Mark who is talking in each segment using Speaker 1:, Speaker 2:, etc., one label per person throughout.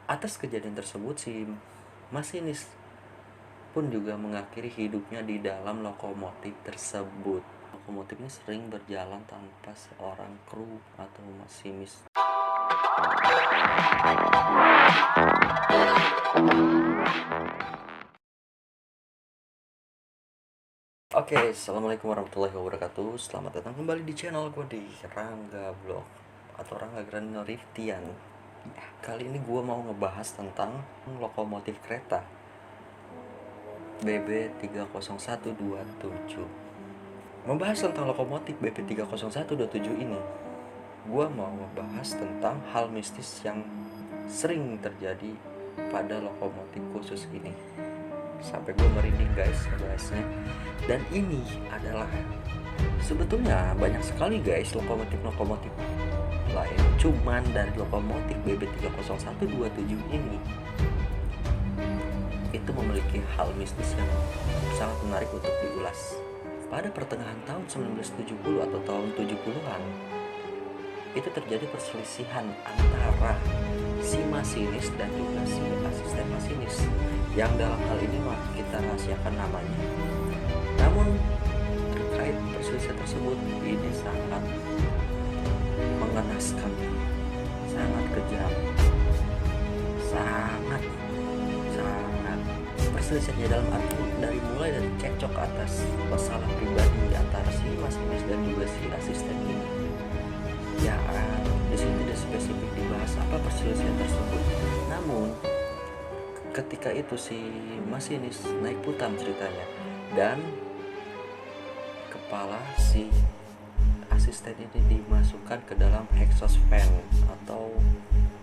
Speaker 1: Atas kejadian tersebut, si masinis pun juga mengakhiri hidupnya di dalam lokomotif tersebut. Lokomotif ini sering berjalan tanpa seorang kru atau masinis. Oke, assalamualaikum warahmatullahi wabarakatuh. Selamat datang kembali di channel gue di Rangga Blog atau Rangga Granil Riftian. Kali ini gue mau ngebahas tentang lokomotif kereta BB30127. Membahas tentang lokomotif BB30127 ini, gue mau ngebahas tentang hal mistis yang sering terjadi pada lokomotif khusus ini. Sampai gue merinding guys ngebahasnya. Dan ini adalah sebetulnya banyak sekali guys lokomotif lain, cuman dari lokomotif BB30127 ini itu memiliki hal mistis yang sangat menarik untuk diulas. Pada pertengahan tahun 1970 atau tahun 70-an itu terjadi perselisihan antara si masinis dan juga si asisten masinis, yang dalam hal ini kita rahasiakan namanya. Namun terkait perselisihan tersebut ini sangat mengenaskan, sangat kejam, sangat perselisihannya dalam arti mulai dari cekcok atas masalah pribadi antara si masinis dan juga si asisten ini. Ya, di sini tidak spesifik dibahas apa perselisihan tersebut. Namun ketika itu si masinis naik putam ceritanya, dan kepala si asisten ini dimasukkan ke dalam exhaust fan atau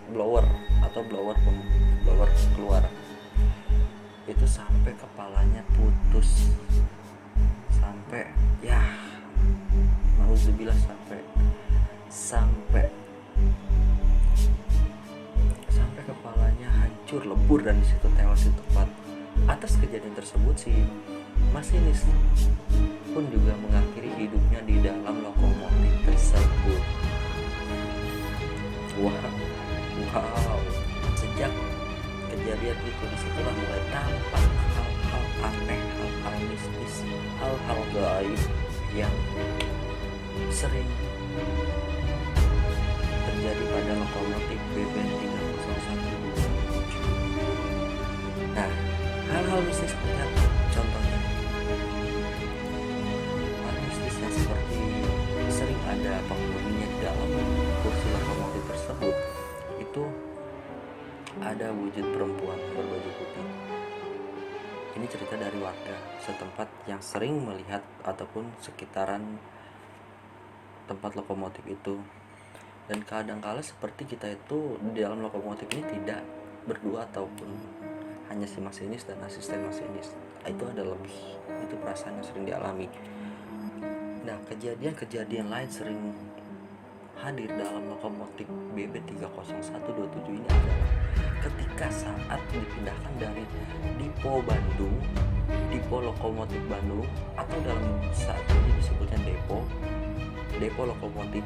Speaker 1: blower keluar. Itu sampai kepalanya putus, sampai ya nauzubillah, sampai kepalanya hancur lebur dan disitu tewas di tempat. Atas kejadian tersebut, si masinis pun juga mengakhiri hidupnya di dalam lokomotif tersebut. Wow. Sejak kejadian itu, disitulah mulai tampak hal-hal aneh, hal-hal mistis, hal-hal gaib yang sering terjadi pada lokomotif BB30127. Nah, hal-hal mistis seperti apa? Contohnya, hal mistis yang seperti sering ada penghuninya di dalam kursi lokomotif tersebut itu ada wujud perempuan berbaju putih. Ini cerita dari warga setempat yang sering melihat ataupun sekitaran tempat lokomotif itu. Dan kadangkala seperti kita itu di dalam lokomotif ini tidak berdua ataupun hanya si masinis dan asisten masinis. Itu ada lebih. Itu perasaan yang sering dialami. Nah, kejadian-kejadian lain sering hadir dalam lokomotif BB30127 ini adalah ketika saat dipindahkan dari Dipo lokomotif Bandung, atau dalam saat ini disebutnya depo lokomotif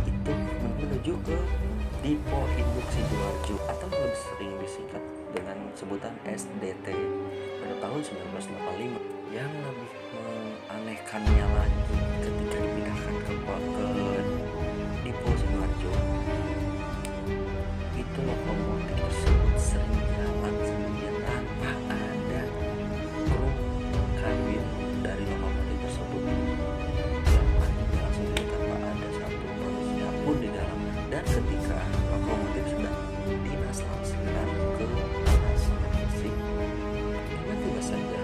Speaker 1: itu menuju ke Dipo Induk Sidoarjo atau lebih sering disingkat dengan sebutan SDT pada tahun 1985. Yang lebih menganehkannya lagi, ketika dipindahkan ke Dipo Sidoarjo, itu lokomotif tersebut sering jalan sendirian tanpa ada kru kabin dari lokomotif tersebut. Yang artinya jalan sendiri tanpa ada satu manusia pun di dalam. Dan ketika lokomotif sedang dinas langsiran ke arah Semarang, tiba-tiba saja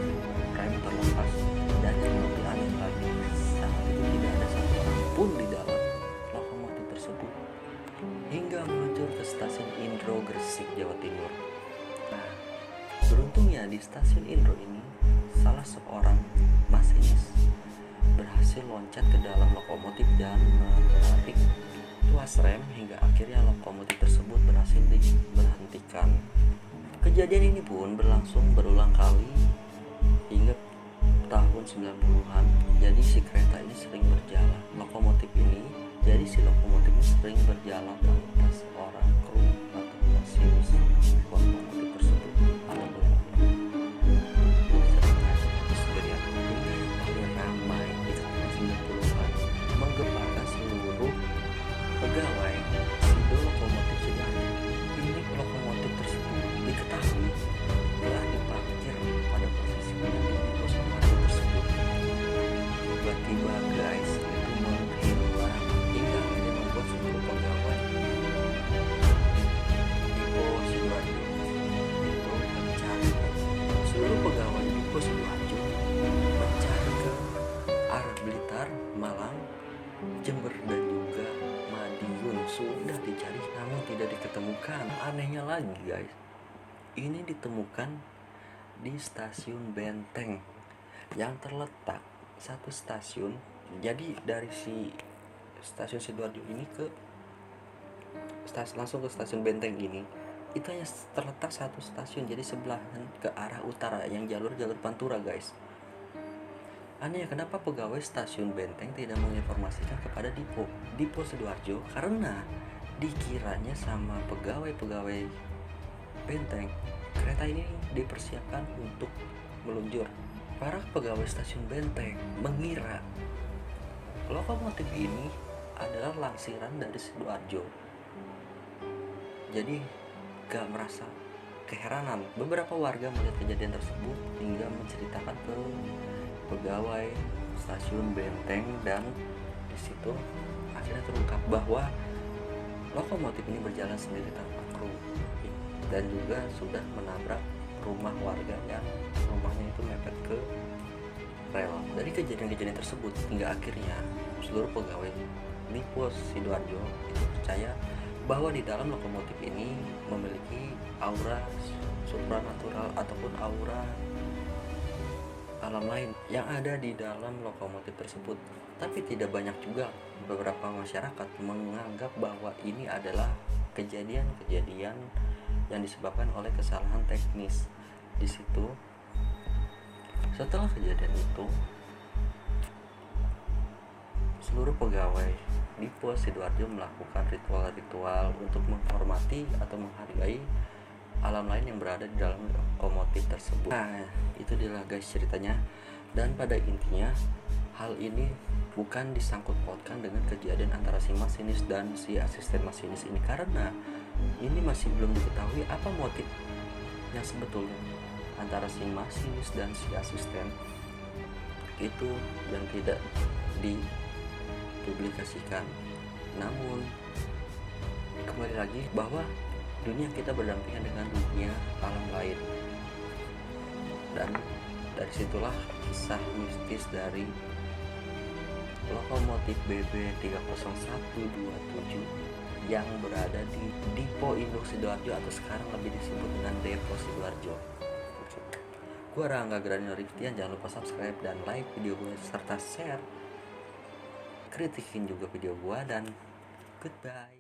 Speaker 1: rem terlepas. Dan yang lebih aneh lagi, saat itu tidak ada satu orang pun di dalam lokomotif tersebut, hingga meluncur ke stasiun Indro Gresik, Jawa Timur. Nah, beruntungnya di stasiun Indro ini salah seorang masinis berhasil loncat ke dalam lokomotif dan menarik tuas rem hingga akhirnya lokomotif tersebut berhasil diberhentikan. Kejadian ini pun berlangsung berulang kali hingga tahun 90-an. Jadi si kereta ini sering berjalan, lokomotif ini sering berjalan tanpa seorang kru atau yang anehnya lagi guys, ini ditemukan di stasiun Benteng yang terletak satu stasiun. Jadi dari si stasiun Sidoarjo ini ke langsung ke stasiun Benteng ini, itu hanya terletak satu stasiun, jadi sebelahan ke arah utara yang jalur Pantura guys. Anehnya kenapa pegawai stasiun Benteng tidak menginformasikan kepada Dipo Sidoarjo, karena dikiranya sama pegawai Benteng kereta ini dipersiapkan untuk meluncur. Para pegawai stasiun Benteng mengira lokomotif ini adalah langsiran dari Sidoarjo, jadi gak merasa keheranan. Beberapa warga melihat kejadian tersebut hingga menceritakan ke pegawai stasiun Benteng, dan disitu akhirnya terungkap bahwa lokomotif ini berjalan sendiri tanpa kru dan juga sudah menabrak rumah warga yang rumahnya itu mepet ke rel. Dari kejadian-kejadian tersebut hingga akhirnya seluruh pegawai di pos Sidoarjo itu percaya bahwa di dalam lokomotif ini memiliki aura supranatural ataupun aura alam lain yang ada di dalam lokomotif tersebut. Tapi tidak banyak juga beberapa masyarakat menganggap bahwa ini adalah kejadian-kejadian yang disebabkan oleh kesalahan teknis di situ. Setelah kejadian itu, seluruh pegawai di pos Sidoarjo melakukan ritual-ritual untuk menghormati atau menghargai alam lain yang berada di dalam lokomotif tersebut. Nah, itu dia guys ceritanya. Dan pada intinya hal ini bukan disangkut pautkan dengan kejadian antara si masinis dan si asisten masinis ini, karena ini masih belum diketahui apa motif yang sebetulnya antara si masinis dan si asisten itu yang tidak dipublikasikan. Namun kembali lagi bahwa dunia kita berdampingan dengan dunia alam lain, dan dari situlah kisah mistis dari lokomotif BB 30127 yang berada di Dipo Induk Sidoarjo atau sekarang lebih disebut dengan Depo Sidoarjo. Gua Rangga Grani Riftian, jangan lupa subscribe dan like video gue serta share, kritikin juga video gua, dan goodbye.